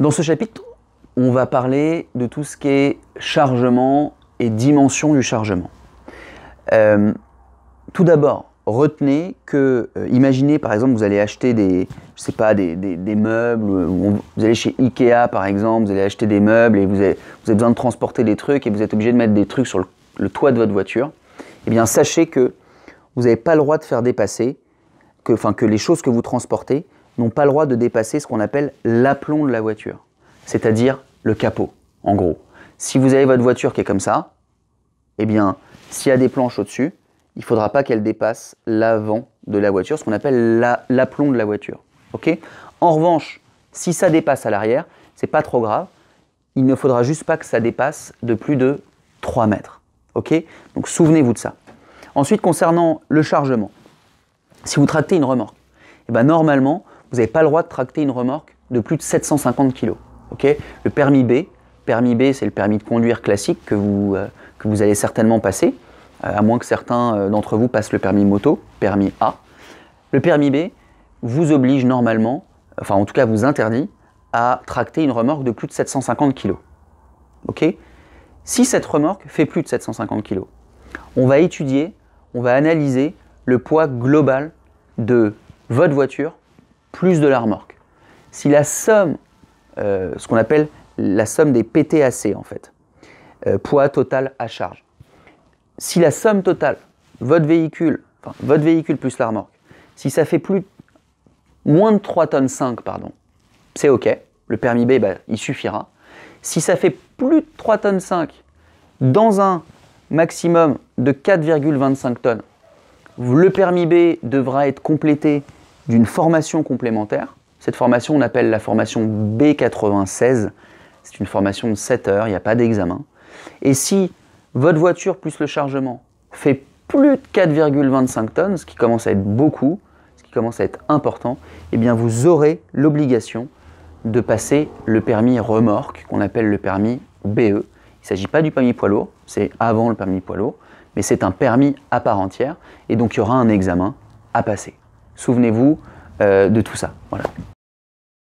Dans ce chapitre, on va parler de tout ce qui est chargement et dimension du chargement. Tout d'abord, retenez que, imaginez par exemple, vous allez acheter des meubles, ou vous allez chez Ikea par exemple, vous allez acheter des meubles et vous avez besoin de transporter des trucs et vous êtes obligé de mettre des trucs sur le toit de votre voiture. Eh bien, sachez que vous n'avez pas le droit de faire dépasser, que les choses que vous transportez n'ont pas le droit de dépasser ce qu'on appelle l'aplomb de la voiture, c'est-à-dire le capot, en gros. Si vous avez votre voiture qui est comme ça, eh bien, s'il y a des planches au-dessus, il ne faudra pas qu'elle dépasse l'avant de la voiture, ce qu'on appelle l'aplomb de la voiture. Okay ? En revanche, si ça dépasse à l'arrière, ce n'est pas trop grave. Il ne faudra juste pas que ça dépasse de plus de 3 mètres. Okay ? Donc souvenez-vous de ça. Ensuite, concernant le chargement, si vous tractez une remorque, eh bien, normalement, vous n'avez pas le droit de tracter une remorque de plus de 750 kg. Okay ? Le permis B, c'est le permis de conduire classique que vous allez certainement passer, à moins que certains d'entre vous passent le permis moto, permis A. Le permis B vous oblige normalement, enfin en tout cas vous interdit, à tracter une remorque de plus de 750 kg. Okay ? Si cette remorque fait plus de 750 kg, on va étudier, on va analyser le poids global de votre voiture plus de la remorque. Si la somme, ce qu'on appelle la somme des PTAC en fait, poids total à charge, si la somme totale, votre véhicule plus la remorque, si ça fait moins de 3,5 tonnes, c'est OK, le permis B, il suffira. Si ça fait plus de 3,5 tonnes dans un maximum de 4,25 tonnes, le permis B devra être complété d'une formation complémentaire. Cette formation, on appelle la formation B96. C'est une formation de 7 heures, il n'y a pas d'examen. Et si votre voiture plus le chargement fait plus de 4,25 tonnes, ce qui commence à être beaucoup, ce qui commence à être important, eh bien vous aurez l'obligation de passer le permis remorque, qu'on appelle le permis BE. Il ne s'agit pas du permis poids lourd, c'est avant le permis poids lourd, mais c'est un permis à part entière, et donc il y aura un examen à passer. Souvenez-vous de tout ça. Voilà.